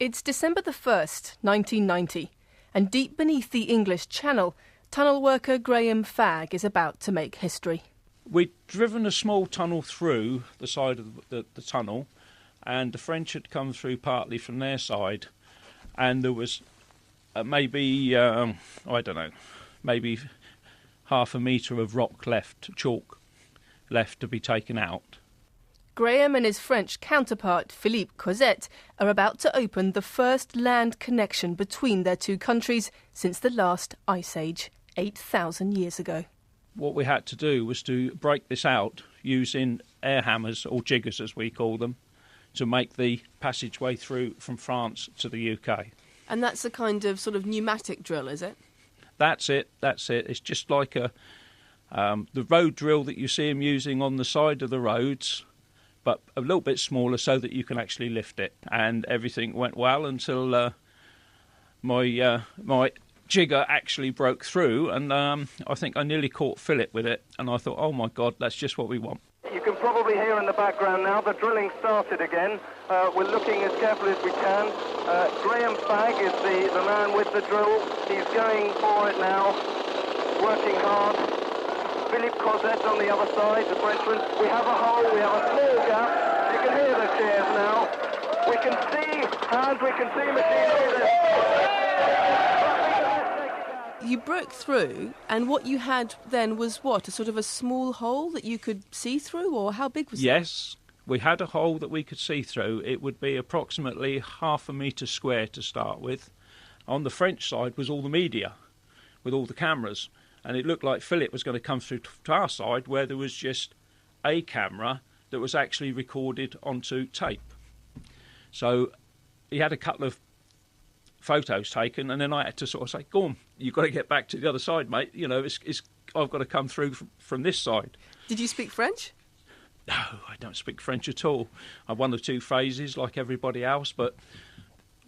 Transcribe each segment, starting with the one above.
It's December the 1st, 1990, and deep beneath the English Channel, tunnel worker Graham Fagg is about to make history. We'd driven a small tunnel through the side of the tunnel, and the French had come through partly from their side, and there was maybe half a metre of chalk left to be taken out. Graham and his French counterpart, Philippe Cosette, are about to open the first land connection between their two countries since the last ice age, 8,000 years ago. What we had to do was to break this out using air hammers, or jiggers as we call them, to make the passageway through from France to the UK. And that's a kind of sort of pneumatic drill, is it? That's it. It's just like the road drill that you see them using on the side of the roads, but a little bit smaller so that you can actually lift it. And everything went well until my jigger actually broke through, and I think I nearly caught Philip with it, and I thought, oh my God, that's just what we want. You can probably hear in the background now the drilling started again. We're looking as carefully as we can. Graham Fagg is the man with the drill. He's going for it now, working hard. Philippe Cosette on the other side, the Frenchman. We have a hole, we have a small gap. You can hear the cheers now. We can see hands, we can see machinery. You broke through, and what you had then was what? A sort of a small hole that you could see through, or how big was it? Yes, we had a hole that we could see through. It would be approximately half a metre square to start with. On the French side was all the media, with all the cameras. And it looked like Philip was going to come through to our side, where there was just a camera that was actually recorded onto tape. So he had a couple of photos taken, and then I had to sort of say, go on, you've got to get back to the other side, mate. You know, I've got to come through from this side. Did you speak French? No, I don't speak French at all. I have one or two phrases like everybody else, but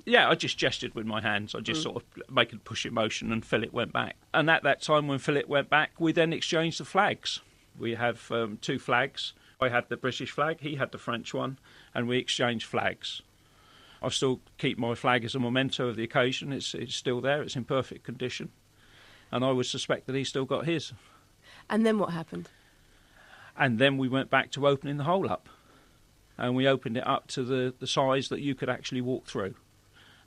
yeah, I just gestured with my hands. I just sort of make a push motion, and Philip went back. And at that time when Philip went back, we then exchanged the flags. We have two flags. I had the British flag, he had the French one, and we exchanged flags. I still keep my flag as a memento of the occasion. It's still there. It's in perfect condition. And I would suspect that he still got his. And then what happened? And then we went back to opening the hole up. And we opened it up to the size that you could actually walk through.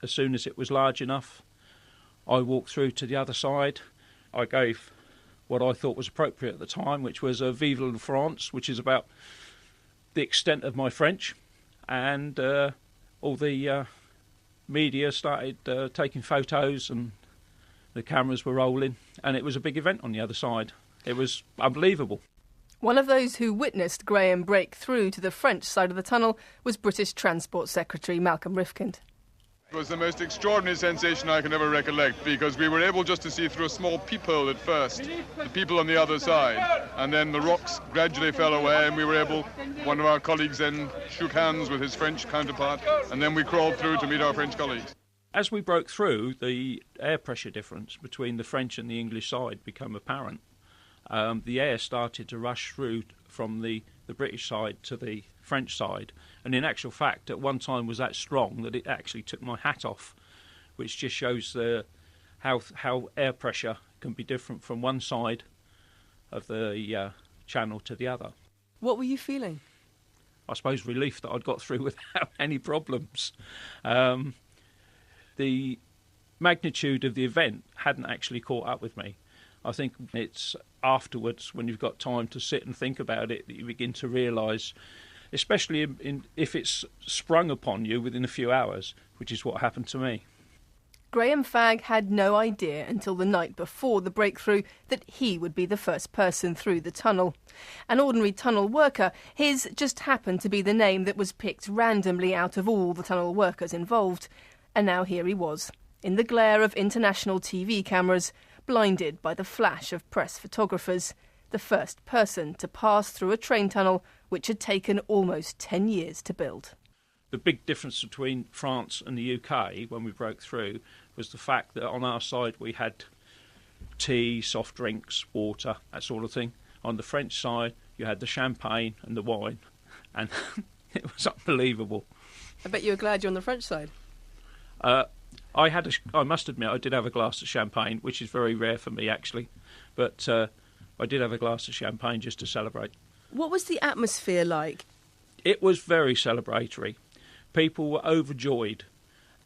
As soon as it was large enough, I walked through to the other side. I gave what I thought was appropriate at the time, which was a Vive la France, which is about the extent of my French. And all the media started taking photos, and the cameras were rolling, and it was a big event on the other side. It was unbelievable. One of those who witnessed Graham break through to the French side of the tunnel was British Transport Secretary Malcolm Rifkind. It was the most extraordinary sensation I can ever recollect, because we were able just to see through a small peephole at first, the people on the other side, and then the rocks gradually fell away, and we were able, one of our colleagues then shook hands with his French counterpart, and then we crawled through to meet our French colleagues. As we broke through, the air pressure difference between the French and the English side became apparent. The air started to rush through from the British side to the French side, and in actual fact at one time was that strong that it actually took my hat off, which just shows how air pressure can be different from one side of the channel to the other. What were you feeling? I suppose relief that I'd got through without any problems. The magnitude of the event hadn't actually caught up with me. I think it's afterwards, when you've got time to sit and think about it, that you begin to realise, especially if it's sprung upon you within a few hours, which is what happened to me. Graham Fagg had no idea until the night before the breakthrough that he would be the first person through the tunnel. An ordinary tunnel worker, his just happened to be the name that was picked randomly out of all the tunnel workers involved. And now here he was, in the glare of international TV cameras, blinded by the flash of press photographers, the first person to pass through a train tunnel which had taken almost 10 years to build. The big difference between France and the UK when we broke through was the fact that on our side we had tea, soft drinks, water, that sort of thing. On the French side you had the champagne and the wine, and it was unbelievable. I bet you were glad you're on the French side. I must admit, I did have a glass of champagne, which is very rare for me, actually. But I did have a glass of champagne just to celebrate. What was the atmosphere like? It was very celebratory. People were overjoyed.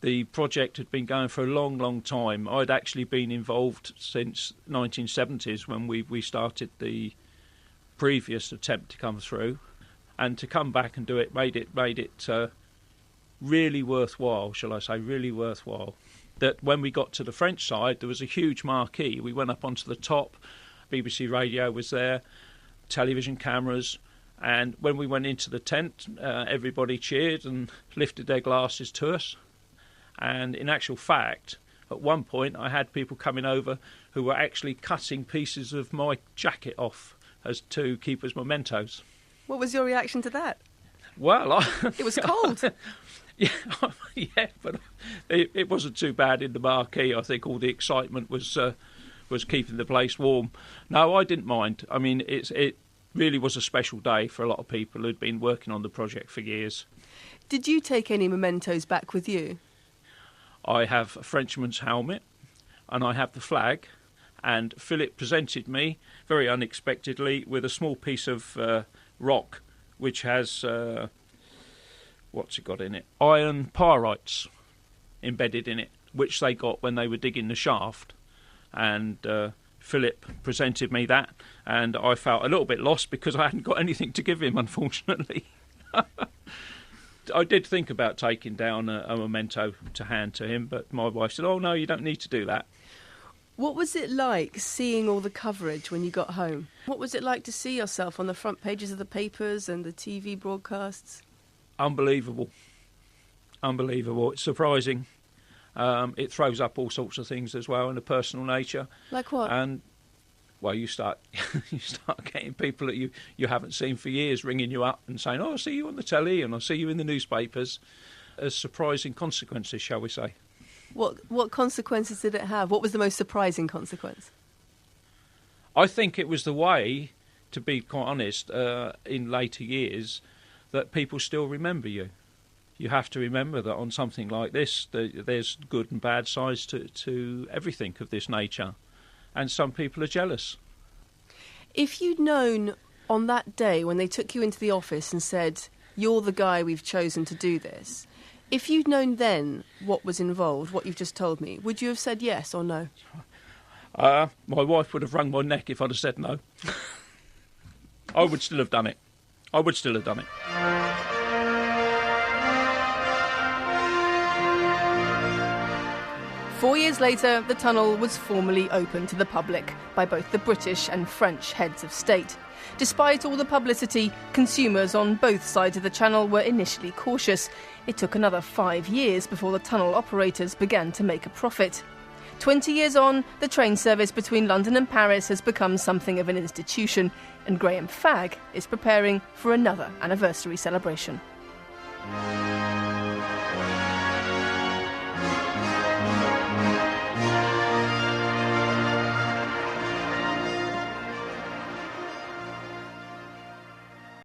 The project had been going for a long, long time. I'd actually been involved since 1970s when we started the previous attempt to come through. And to come back and do it made it really worthwhile, shall I say, really worthwhile. That when we got to the French side, there was a huge marquee. We went up onto the top, BBC Radio was there, television cameras, and when we went into the tent, everybody cheered and lifted their glasses to us. And in actual fact, at one point, I had people coming over who were actually cutting pieces of my jacket off as to keep as mementos. What was your reaction to that? Well, it was cold. Yeah, but it wasn't too bad in the marquee. I think all the excitement was keeping the place warm. No, I didn't mind. I mean, it really was a special day for a lot of people who'd been working on the project for years. Did you take any mementos back with you? I have a Frenchman's helmet, and I have the flag, and Philip presented me, very unexpectedly, with a small piece of rock which has, what's it got in it? Iron pyrites embedded in it, which they got when they were digging the shaft. And Philip presented me that, and I felt a little bit lost because I hadn't got anything to give him, unfortunately. I did think about taking down a memento to hand to him, but my wife said, "Oh, no, you don't need to do that." What was it like seeing all the coverage when you got home? What was it like to see yourself on the front pages of the papers and the TV broadcasts? Unbelievable. Unbelievable. It's surprising. It throws up all sorts of things as well in a personal nature. Like what? And, well, you start getting people that you haven't seen for years ringing you up and saying, "Oh, I see you on the telly and I see you in the newspapers," as surprising consequences, shall we say. What consequences did it have? What was the most surprising consequence? I think it was the way, to be quite honest, in later years, that people still remember you. You have to remember that on something like this, there's good and bad sides to everything of this nature. And some people are jealous. If you'd known on that day when they took you into the office and said, "You're the guy we've chosen to do this," if you'd known then what was involved, what you've just told me, would you have said yes or no? My wife would have wrung my neck if I'd have said no. I would still have done it. 4 years later, the tunnel was formally opened to the public by both the British and French heads of state. Despite all the publicity, consumers on both sides of the channel were initially cautious. It took another 5 years before the tunnel operators began to make a profit. 20 years on, the train service between London and Paris has become something of an institution, and Graham Fagg is preparing for another anniversary celebration.